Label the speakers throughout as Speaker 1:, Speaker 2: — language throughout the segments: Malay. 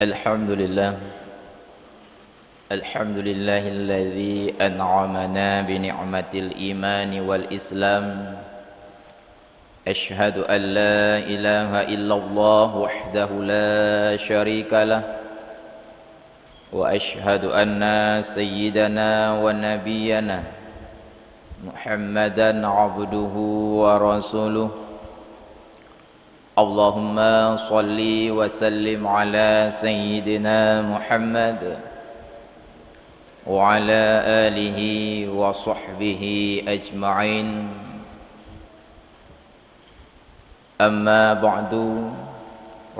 Speaker 1: Alhamdulillah Alhamdulillahilladzi an'amana bi ni'matil imani wal islam. Ashhadu an la ilaha illallah wahdahu la syarika lah. Wa ashhadu anna sayyidana wa nabiyyana Muhammadan abduhu wa rasuluh. Allahumma salli wa sallim ala sayyidina Muhammad wa ala alihi wa sahbihi ajma'in. Amma ba'du,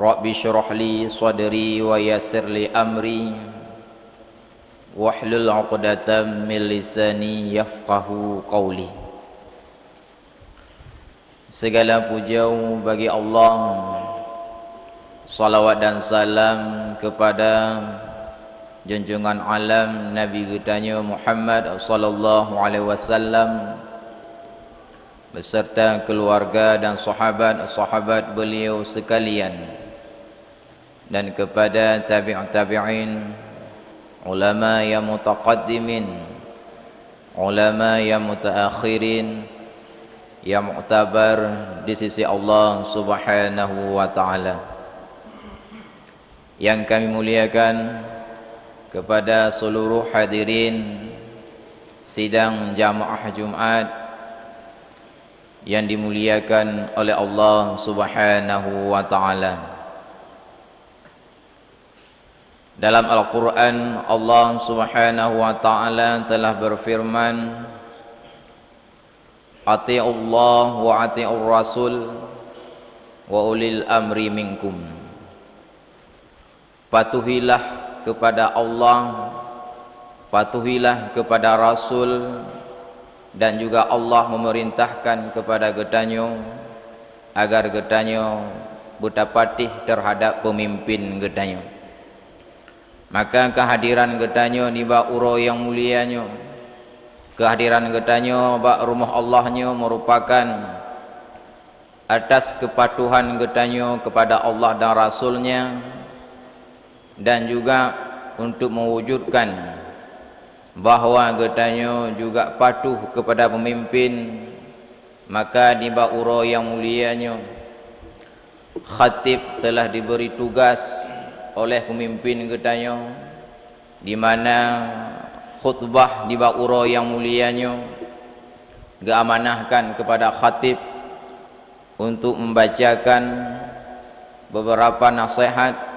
Speaker 1: Rabbi syrah li sadri wa yassir li amri wahlul 'uqdatam min lisani yafqahu qawli. Segala puja bagi Allah, salawat dan salam kepada junjungan alam Nabi kitanya Muhammad sallallahu alaihi wasallam beserta keluarga dan sahabat-sahabat beliau sekalian, dan kepada tabi'in, ulama yang mutaqaddimin, ulama yang mutaakhirin, yang mu'tabar di sisi Allah subhanahu wa ta'ala. Yang kami muliakan, kepada seluruh hadirin sidang jamaah Jumat yang dimuliakan oleh Allah subhanahu wa ta'ala. Dalam Al-Quran, Allah subhanahu wa ta'ala telah berfirman, Ati'ullah wa ati'ur rasul wa ulil amri minkum. Patuhilah kepada Allah, patuhilah kepada Rasul, dan juga Allah memerintahkan kepada gedanyo agar gedanyo bertapatih terhadap pemimpin gedanyo. Maka kehadiran gedanyo di bak uro yang mulianyo, kehadiran gedanyo bak rumah Allahnya merupakan atas kepatuhan gedanyo kepada Allah dan Rasulnya, dan juga untuk mewujudkan bahawa gedanyo juga patuh kepada pemimpin. Maka di bak uro yang mulianyo, khatib telah diberi tugas oleh pemimpin gedanyo, di mana khutbah di bak uro yang mulianyo diamanahkan kepada khatib untuk membacakan beberapa nasihat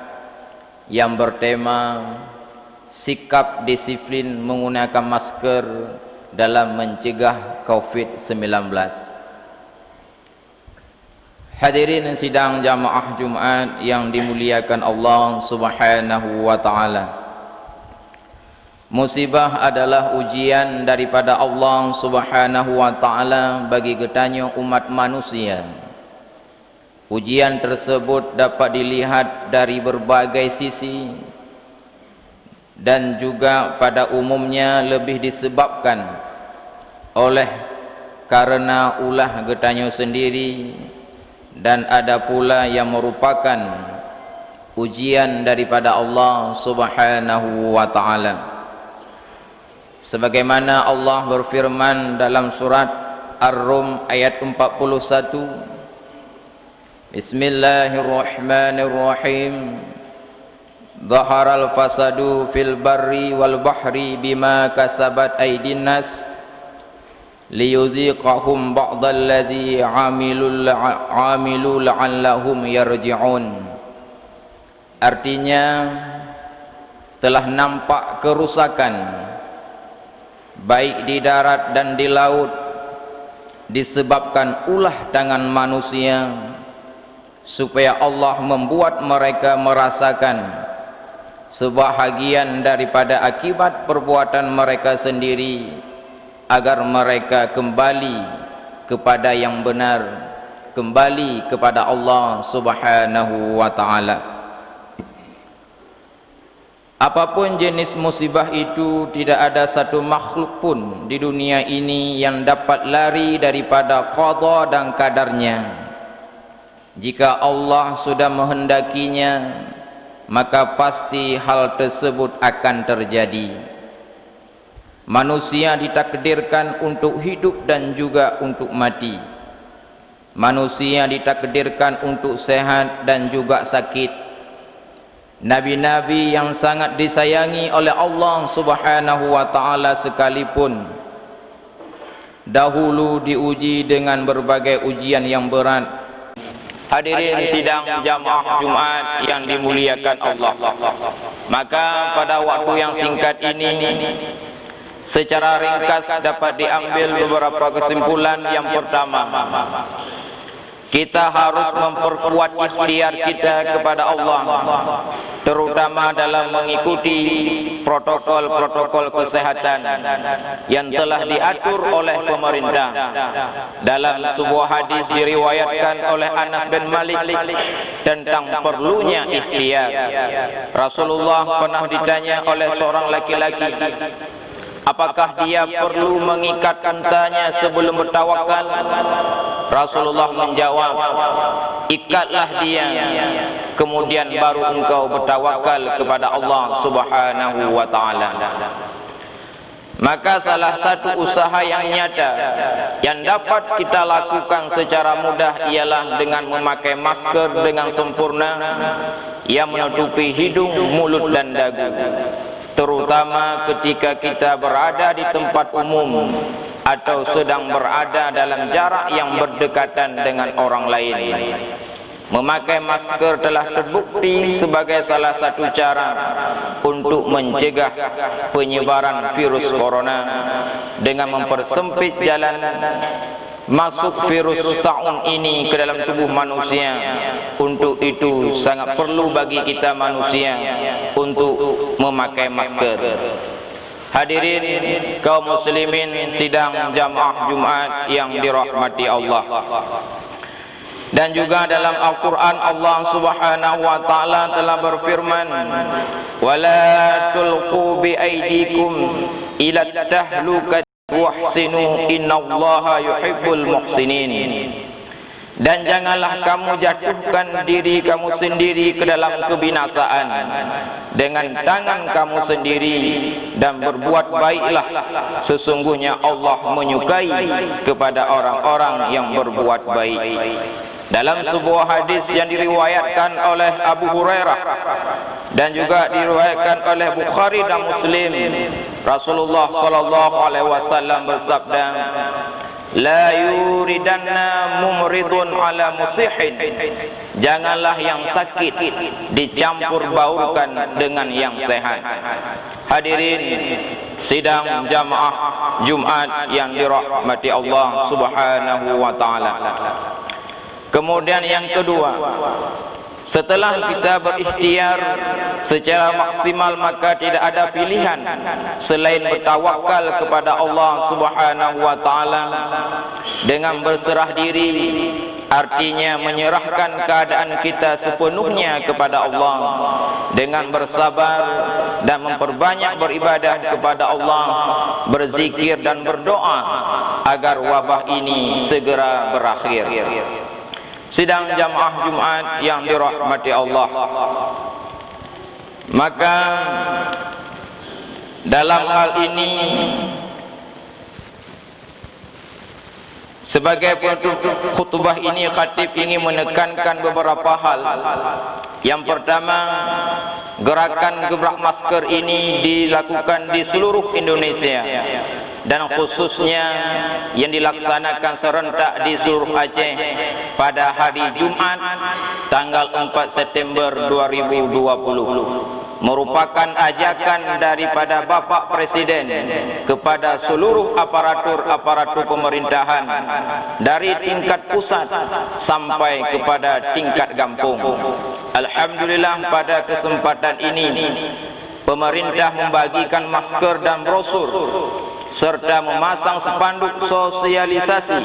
Speaker 1: yang bertema sikap disiplin menggunakan masker dalam mencegah COVID-19. Hadirin sidang jamaah Jumat yang dimuliakan Allah subhanahu wa ta'ala. Musibah adalah ujian daripada Allah subhanahu wa ta'ala bagi gedanyo umat manusia. Ujian tersebut dapat dilihat dari berbagai sisi, dan juga pada umumnya lebih disebabkan oleh karena ulah gedanyo sendiri, dan ada pula yang merupakan ujian daripada Allah subhanahu wa ta'ala. Sebagaimana Allah berfirman dalam surat Ar-Rum ayat 41, Bismillahirrahmanirrahim. Zaharal fasadu fil barri wal bahri bima kasabat aydin nas liyudhiqahum ba'dalladzi 'amilu la'allahum yarji'un. Artinya, telah nampak kerusakan baik di darat dan di laut disebabkan ulah tangan manusia, supaya Allah membuat mereka merasakan sebahagian daripada akibat perbuatan mereka sendiri, agar mereka kembali kepada yang benar, kembali kepada Allah subhanahu wa ta'ala. Apapun jenis musibah itu, tidak ada satu makhluk pun di dunia ini yang dapat lari daripada qada dan kadarnya. Jika Allah sudah menghendakinya, maka pasti hal tersebut akan terjadi. Manusia ditakdirkan untuk hidup dan juga untuk mati. Manusia ditakdirkan untuk sehat dan juga sakit. Nabi-nabi yang sangat disayangi oleh Allah Subhanahu wa taala sekalipun dahulu diuji dengan berbagai ujian yang berat. Hadirin sidang jamaah Jumat yang dimuliakan Allah. Maka pada waktu yang singkat ini secara ringkas dapat diambil beberapa kesimpulan. Yang pertama, kita harus memperkuat ikhtiar kita kepada Allah, terutama dalam mengikuti protokol-protokol kesehatan yang telah diatur oleh pemerintah. Dalam sebuah hadis diriwayatkan oleh Anas bin Malik tentang perlunya ikhtiar. Rasulullah pernah ditanya oleh seorang laki-laki, apakah dia perlu mengikat untanya sebelum bertawakal? Rasulullah menjawab, ikatlah dia, kemudian baru engkau bertawakal kepada Allah Subhanahu wa taala. Maka salah satu usaha yang nyata yang dapat kita lakukan secara mudah ialah dengan memakai masker dengan sempurna yang menutupi hidung, mulut dan dagu, terutama ketika kita berada di tempat umum atau sedang berada dalam jarak yang berdekatan dengan orang lain. Memakai masker telah terbukti sebagai salah satu cara untuk mencegah penyebaran virus corona dengan mempersempit jalan masuk virus taun ini ke dalam tubuh manusia. Untuk itu sangat perlu bagi kita manusia untuk memakai masker. Hadirin kaum muslimin sidang jamaah Jumat yang dirahmati Allah. Dan juga dalam Al-Quran Allah Subhanahu wa taala telah berfirman, "Wala tulqu bi aydikum ila tahlukati wahsinu innallaha yuhibbul muhsinin." Dan janganlah kamu jatuhkan diri kamu sendiri ke dalam kebinasaan dengan tangan kamu sendiri, dan berbuat baiklah, sesungguhnya Allah menyukai kepada orang-orang yang berbuat baik. Dalam sebuah hadis yang diriwayatkan oleh Abu Hurairah dan juga diriwayatkan oleh Bukhari dan Muslim, Rasulullah sallallahu alaihi wasallam bersabda, "La yuridanna mumridun ala musihin." Janganlah yang sakit dicampur baurkan dengan yang sehat. Hadirin sidang jamaah Jumat yang dirahmati Allah Subhanahu wa taala. Kemudian yang kedua, setelah kita berikhtiar secara maksimal, maka tidak ada pilihan selain bertawakal kepada Allah Subhanahu wa taala dengan berserah diri, artinya menyerahkan keadaan kita sepenuhnya kepada Allah dengan bersabar dan memperbanyak beribadah kepada Allah, berzikir dan berdoa agar wabah ini segera berakhir. Sidang jamaah Jumat yang dirahmati Allah, maka dalam hal ini sebagai penutup khutbah ini, khatib ingin menekankan beberapa hal. Yang pertama, gerakan gebrak masker ini dilakukan di seluruh Indonesia dan khususnya yang dilaksanakan serentak di seluruh Aceh pada hari Jumat tanggal 4 September 2020, merupakan ajakan daripada Bapak Presiden kepada seluruh aparatur pemerintahan dari tingkat pusat sampai kepada tingkat kampung. Alhamdulillah, pada kesempatan ini pemerintah membagikan masker dan brosur serta memasang spanduk sosialisasi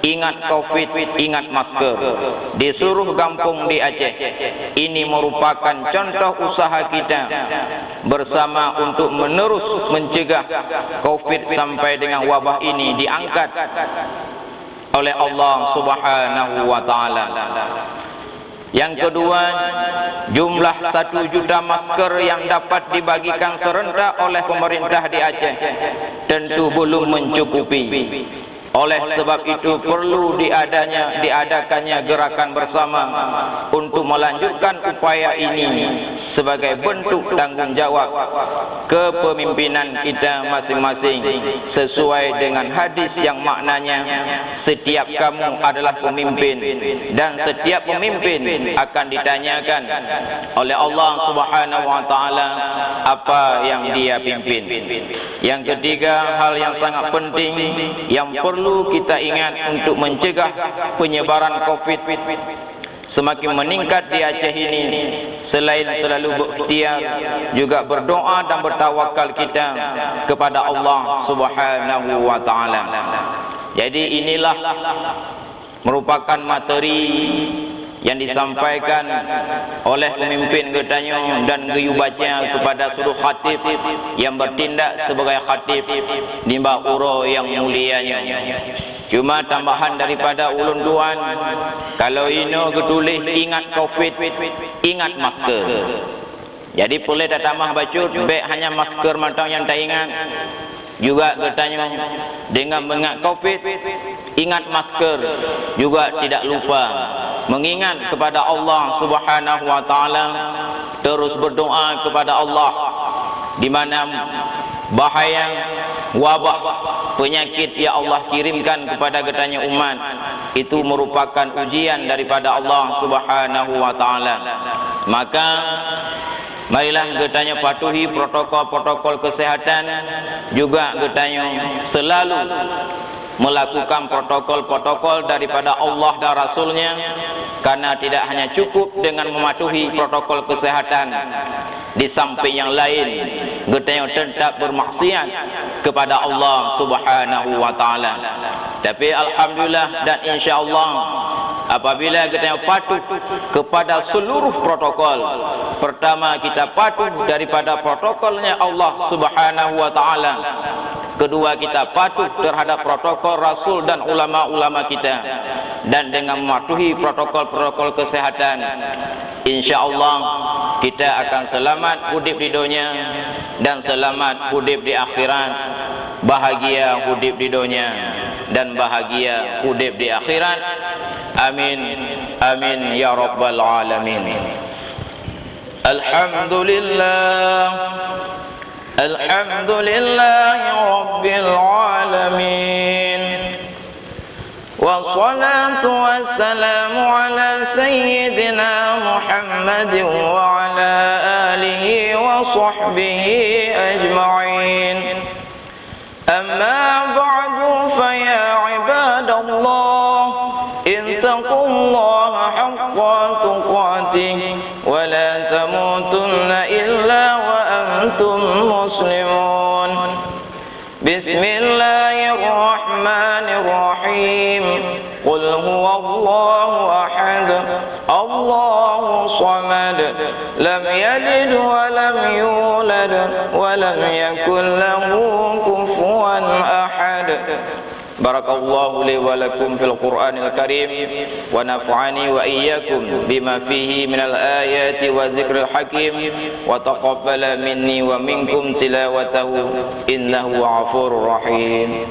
Speaker 1: "Ingat Covid, ingat masker" di seluruh kampung di Aceh. Ini merupakan contoh usaha kita bersama untuk menerus mencegah Covid sampai dengan wabah ini diangkat oleh Allah Subhanahu wa taala. Yang kedua, jumlah 1 juta masker yang dapat dibagikan serentak oleh pemerintah di Aceh tentu belum mencukupi. Oleh sebab itu perlu diadakannya gerakan bersama untuk melanjutkan upaya ini sebagai bentuk tanggungjawab kepemimpinan kita masing-masing sesuai dengan hadis yang maknanya setiap kamu adalah pemimpin dan setiap pemimpin akan ditanyakan oleh Allah Subhanahu wa taala apa yang dia pimpin. Yang ketiga, hal yang sangat penting yang perlu kita ingat untuk mencegah penyebaran COVID semakin meningkat di Aceh ini, selain selalu berikhtiar, juga berdoa dan bertawakal kita kepada Allah Subhanahu wa taala. Jadi inilah merupakan materi yang disampaikan oleh pemimpin Getanyo dan Geyu Baca kepada seluruh khatib yang bertindak sebagai khatib di Bauro yang mulianya. Cuma tambahan daripada ulun tuan, kalau ino ketulih ingat COVID, ingat masker. Jadi boleh dah tambah bacut, baik hanya masker mantau yang tak ingat. Juga Getanyo dengan mengingat COVID, ingat masker, juga tidak lupa mengingat kepada Allah Subhanahu wa taala, terus berdoa kepada Allah di mana bahaya wabak penyakit ya Allah kirimkan kepada Getanyo umat itu merupakan ujian daripada Allah Subhanahu wa taala. Maka marilah Getanyo patuhi protokol-protokol kesehatan, juga Getanyo selalu melakukan protokol-protokol daripada Allah dan Rasulnya, karena tidak hanya cukup dengan mematuhi protokol kesehatan, di samping yang lain Getanyo tetap bermaksiat kepada Allah Subhanahu wa taala. Tapi alhamdulillah dan insyaallah apabila Getanyo patuh kepada seluruh protokol, pertama kita patuh daripada protokolnya Allah Subhanahu wa taala, kedua kita patuh terhadap protokol Rasul dan ulama-ulama kita, dan dengan mematuhi protokol-protokol kesehatan, insyaallah kita akan selamat hidup di dunia dan selamat hidup di akhirat, bahagia hidup di dunia dan bahagia hidup di akhirat. Amin amin ya rabbal alamin. Alhamdulillah alhamdulillahi rabbil alamin, wassalatu wassalamu ala sayyidina Muhammadin wa ala alihi wa sahbihi ajma'in. Amma ba'du, fa ya ibadallah, ittaqullaha haqqa tuqatih wa la tamutunna illa wa antum muslimun. Bismillahirrahmanirrahim. Qul huwallahu ahad, Allahu samad, lam yalid wa lam yulad wa lam yakul lahu kufuwan ahad. Barakallahu li wa lakum fil Qur'anil Karim wa nafa'ani wa iyyakum bima fihi minal ayati wa zikril hakim wa taqabbala minni wa minkum tilawatahu innahu ghafurur rahim.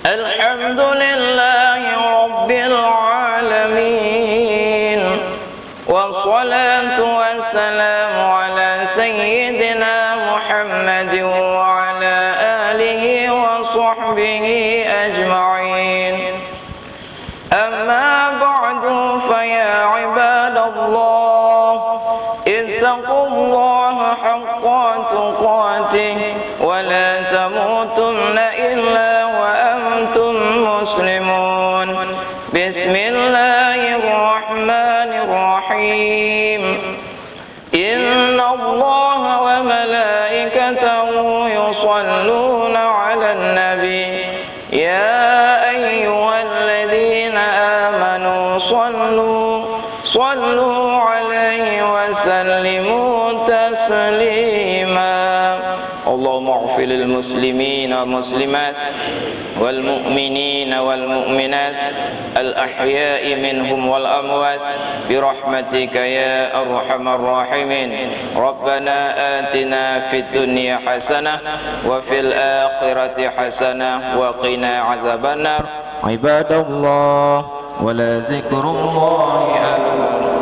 Speaker 1: Alhamdulillahi rabbil alamin, wassalatu wassalamu ala sayyidina Muhammadin wa ala alihi wa sahbihi ajma'in. Amma ba'du, fa ya ibadallah, ittaqullaha haqqa tuqatih wa la tamutunna illa wa antum muslimun. Bismillahirrahmanirrahim. Inna Allaha wa malaikatahu yusalluna 'alan nabi صلوا عليه وسلموا تسليما اللهم اغفر للمسلمين والمسلمات والمؤمنين والمؤمنات الأحياء منهم والأموات برحمتك يا أرحم الراحمين ربنا آتنا في الدنيا حسنة وفي الآخرة حسنة وقنا عذاب النار عباد الله ولذكر الله أكبر